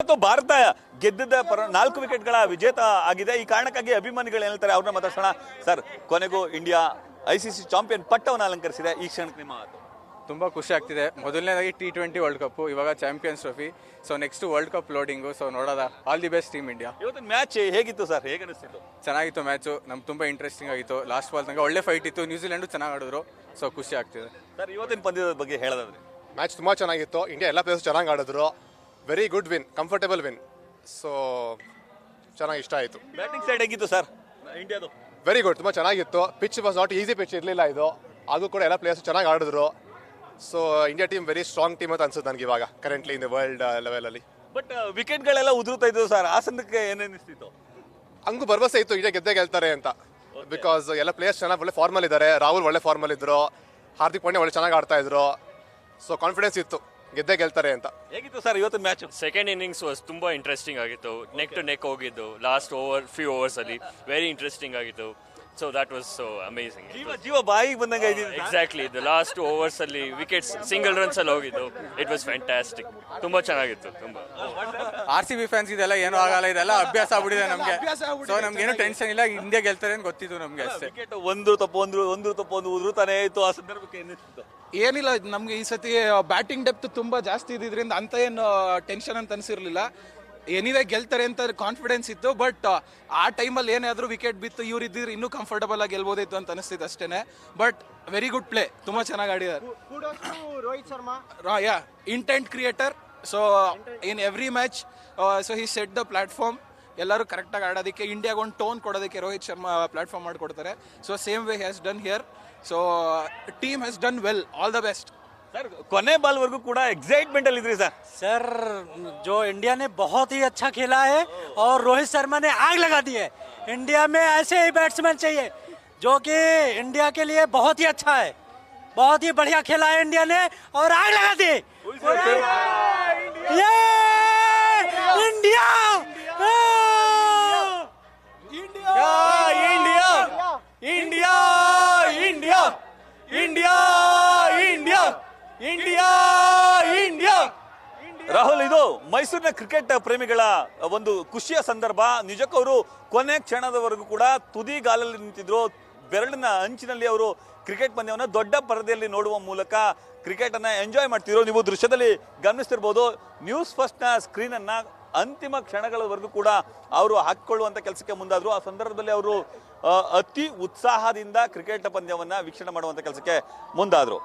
ಭಾರತ ಗೆದ್ದಿದ್ದ 4 ವಿಕೆಟ್ಗಳ ವಿಜೇತ ಆಗಿದೆ. ಈ ಕಾರಣಕ್ಕಾಗಿ ಅಭಿಮಾನಿಗಳು ಹೇಳ್ತಾರೆ, ಅವ್ರನ್ನ ಮಾತಾಡ್ಸೋಣ. ಸರ್, ಕೊನೆಗೂ ಇಂಡಿಯಾ ICC ಚಾಂಪಿಯನ್ ಪಟ್ಟವನ್ನು ಅಲಂಕರಿಸಿದೆ. ಈ ಕ್ಷಣಕ್ಕೆ ನಿಮ್ಮ ಮಾತು. ತುಂಬ ಖುಷಿ ಆಗ್ತಿದೆ. ಮೊದಲನೇದಾಗಿ T20 ವರ್ಲ್ಡ್ ಕಪ್, ಇವಾಗ champions trophy. So next world cup loading. So ನೋಡೋದ. All the best team India. ಇವತ್ತಿನ ಮ್ಯಾಚ್ ಹೇಗಿತ್ತು ಸರ್? ಹೇಗೆ ಅನಿಸ್ತಿತ್ತು? ಚೆನ್ನಾಗಿತ್ತು ಮ್ಯಾಚು. ನಮ್ಗೆ ತುಂಬ ಇಂಟ್ರೆಸ್ಟಿಂಗ್ ಆಗಿತ್ತು. ಲಾಸ್ಟ್ ಬಾಲ್ ತನಕ ಒಳ್ಳೆ ಫೈಟ್ ಇತ್ತು. ನ್ಯೂಜಿಲೆಂಡು ಚೆನ್ನಾಗಿ ಆಡಿದ್ರು. ಸೊ ಖುಷಿ ಆಗ್ತಿದೆ. ಸರ್, ಇವತ್ತಿನ ಪಂದ್ಯದ ಬಗ್ಗೆ ಹೇಳೋದಾದ್ರೆ ಮ್ಯಾಚ್ ತುಂಬ ಚೆನ್ನಾಗಿತ್ತು. ಇಂಡಿಯಾ ಎಲ್ಲ ಪ್ಲೇಯರ್ಸ್ ಚೆನ್ನಾಗಿ ಆಡಿದ್ರು. Very good win, comfortable win. So ಚೆನ್ನಾಗಿ ಇಷ್ಟ ಆಯಿತು. ಬ್ಯಾಟಿಂಗ್ ಸೈಡ್ ಹೇಗಿತ್ತು ಸರ್ ಇಂಡಿಯಾದು? ವೆರಿ ಗುಡ್, ತುಂಬ ಚೆನ್ನಾಗಿತ್ತು. Pitch was not easy pitch ಇರಲಿಲ್ಲ ಇದು. ಆಗೂ ಕೂಡ ಎಲ್ಲ ಪ್ಲೇಯರ್ಸ್ ಚೆನ್ನಾಗಿ ಆಡಿದ್ರು. So India team very strong team ಅಂತ ಅನ್ಸುತ್ತೆ ನನಗೆ ಇವಾಗ ಕರೆಂಟ್ಲಿ ಇನ್ ದ ವರ್ಲ್ಡ್ ಲೆವೆಲಲ್ಲಿ. ಬಟ್ ವಿಕೆಟ್ಗಳೆಲ್ಲ ಉದುರುತ್ತಾ ಇದ್ವು ಸರ್, ಆ ಸಂದಕ್ಕೆ ಏನೇನಿಸ್ತಿತ್ತು? ಹಂಗೂ ಭರವಸೆ ಇತ್ತು ಇಂಡಿಯಾ ಗೆದ್ದೇ ಗೆಲ್ತಾರೆ ಅಂತ. ಬಿಕಾಸ್ ಎಲ್ಲ ಪ್ಲೇಯರ್ಸ್ ಚೆನ್ನಾಗಿ ಒಳ್ಳೆ ಫಾರ್ಮಲ್ ಇದ್ದಾರೆ. ರಾಹುಲ್ ಒಳ್ಳೆ ಫಾರ್ಮಲ್ ಇದ್ರು, ಹಾರ್ದಿಕ್ ಪಾಂಡ್ಯ ಒಳ್ಳೆ ಚೆನ್ನಾಗಿ ಆಡ್ತಾ ಇದ್ರು. ಸೊ ಕಾನ್ಫಿಡೆನ್ಸ್ ಇತ್ತು ಗೆದ್ದೇ ಗೆಲ್ತಾರೆ ಅಂತ. ಹೇಗಿತ್ತು ಸರ್ ಇವತ್ತಿನ ಮ್ಯಾಚ್? ಸೆಕೆಂಡ್ ಇನ್ನಿಂಗ್ಸ್ ವಾಸ್ ತುಂಬಾ ಇಂಟ್ರೆಸ್ಟಿಂಗ್ ಆಗಿತ್ತು. ನೆಕ್ ಟು ನೆಕ್ ಹೋಗಿದ್ದು ಲಾಸ್ಟ್ ಫ್ಯೂ ಓವರ್ಸ್ ಅಲ್ಲಿ ವೆರಿ ಇಂಟ್ರೆಸ್ಟಿಂಗ್ ಆಗಿತ್ತು. So that was so amazing. ಜೀವ ಬಾಯಿಗೆ ಬಂದಂಗೆ ಎಕ್ಸಾಕ್ಟ್ಲಿ ದ ಲಾಸ್ಟ್ ಓವರ್ಸ್ ಅಲ್ಲಿ ವಿಕೆಟ್ಸ್ ಸಿಂಗಲ್ ರನ್ಸ್ ಅಲ್ಲಿ ಹೋಗಿದ್ದು. It was fantastic. ತುಂಬಾ ಚೆನ್ನಾಗಿತ್ತು. ತುಂಬಾ RCB ಫ್ಯಾನ್ಸ್ ಇದೆಲ್ಲ ಏನೂ ಆಗಲ್ಲ, ಇದೆಲ್ಲ ಅಭ್ಯಾಸ ಆಗ್ಬಿಟ್ಟಿದೆ ನಮಗೆ. ಸೊ ನಮ್ಗೇನು ಟೆನ್ಷನ್ ಇಲ್ಲ. ಇಂಡಿಯಾ ಗೆಲ್ತಾರೆ ಅಂತ ಗೊತ್ತಿತ್ತು ನಮಗೆ ಅಷ್ಟೇ. ವಿಕೆಟ್ ಒಂದು ತಪ್ಪು ಒಂದು ಉದುರುತ್ತಾನೆ ಇತ್ತು. ಆ ಸಂದರ್ಭಕ್ಕೆ ಏನಿಸ್ತಿತ್ತು? ಏನಿಲ್ಲ, ನಮ್ಗೆ ಈ ಸತಿ ಬ್ಯಾಟಿಂಗ್ ಡೆಪ್ತ್ ತುಂಬಾ ಜಾಸ್ತಿ ಇದ್ದಿದ್ರಿಂದ ಅಂತ ಏನು ಟೆನ್ಷನ್ ಅಂತ ಅನ್ಸಿರ್ಲಿಲ್ಲ. ಎನಿವೇ ಗೆಲ್ತಾರೆ ಅಂತ ಕಾನ್ಫಿಡೆನ್ಸ್ ಇತ್ತು. ಬಟ್ ಆ ಟೈಮಲ್ಲಿ ಏನಾದರೂ ವಿಕೆಟ್ ಬಿತ್ತು, ಇವ್ರು ಇದ್ದಿದ್ರೆ ಇನ್ನೂ ಕಂಫರ್ಟಬಲ್ ಆಗಿ ಗೆಲ್ಬೋದಿತ್ತು ಅಂತ ಅನಿಸ್ತಿತ್ತು ಅಷ್ಟೇನೆ. ಬಟ್ ವೆರಿ ಗುಡ್ ಪ್ಲೇ, ತುಂಬಾ ಚೆನ್ನಾಗಿ ಆಡಿದ್ದಾರೆ. Rohit Sharma, intent creator. So in every match so he set the platform. ಎಲ್ಲರೂ ಕರೆಕ್ಟಾಗಿ ಆಡೋದಕ್ಕೆ, ಇಂಡಿಯಾಗೆ ಒಂದು ಟೋನ್ ಕೊಡೋದಕ್ಕೆ ರೋಹಿತ್ ಶರ್ಮಾ ಪ್ಲಾಟ್ಫಾರ್ಮ್ ಮಾಡಿಕೊಡ್ತಾರೆ. So same way has done here. So team has done well. All the best. Sir, ಕೊನೆ ಬಾಲ್ ವರ್ಗೂ ಕೂಡ ಎಕ್ಸೈಟ್ಮೆಂಟ್ ಅಲ್ಲಿ ಇದ್ರಿ ಸರ್. सर जो इंडिया ने बहुत ही अच्छा खेला है और रोहित शर्मा ने आग लगा दी है. इंडिया में ऐसे ही बैट्समैन चाहिए जो कि इंडिया के लिए बहुत ही अच्छा है. बहुत ही बढ़िया खेला है इंडिया ने और आग लगा दी. ये India India India India India India India. Rahul, ಇದು ಮೈಸೂರಿನ ಕ್ರಿಕೆಟ್ ಪ್ರೇಮಿಗಳ ಒಂದು ಖುಷಿಯ ಸಂದರ್ಭ. ನಿಜಕ್ಕೂ ಅವರು ಕೊನೆ ಕ್ಷಣದವರೆಗೂ ಕೂಡ ತುದಿಗಾಲಲ್ಲಿ ನಿಂತಿದ್ರು. ಬೆರಳಿನ ಅಂಚಿನಲ್ಲಿ ಅವರು ಕ್ರಿಕೆಟ್ ಪಂದ್ಯವನ್ನು ದೊಡ್ಡ ಪರದೆಯಲ್ಲಿ ನೋಡುವ ಮೂಲಕ ಕ್ರಿಕೆಟ್ ಅನ್ನ ಎಂಜಾಯ್ ಮಾಡ್ತಿದ್ರು. ನೀವು ದೃಶ್ಯದಲ್ಲಿ ಗಮನಿಸ್ತಿರ್ಬೋದು. ನ್ಯೂಸ್ ಫಸ್ಟ್ ನ ಸ್ಕ್ರೀನ್ ಅನ್ನ ಅಂತಿಮ ಕ್ಷಣಗಳವರೆಗೂ ಕೂಡ ಅವರು ಹಾಕಿಕೊಳ್ಳುವಂತ ಕೆಲಸಕ್ಕೆ ಮುಂದಾದ್ರು. ಆ ಸಂದರ್ಭದಲ್ಲಿ ಅವರು ಅತಿ ಉತ್ಸಾಹದಿಂದ ಕ್ರಿಕೆಟ್ ಪಂದ್ಯವನ್ನ ವೀಕ್ಷಣೆ ಮಾಡುವಂತ ಕೆಲಸಕ್ಕೆ ಮುಂದಾದ್ರು.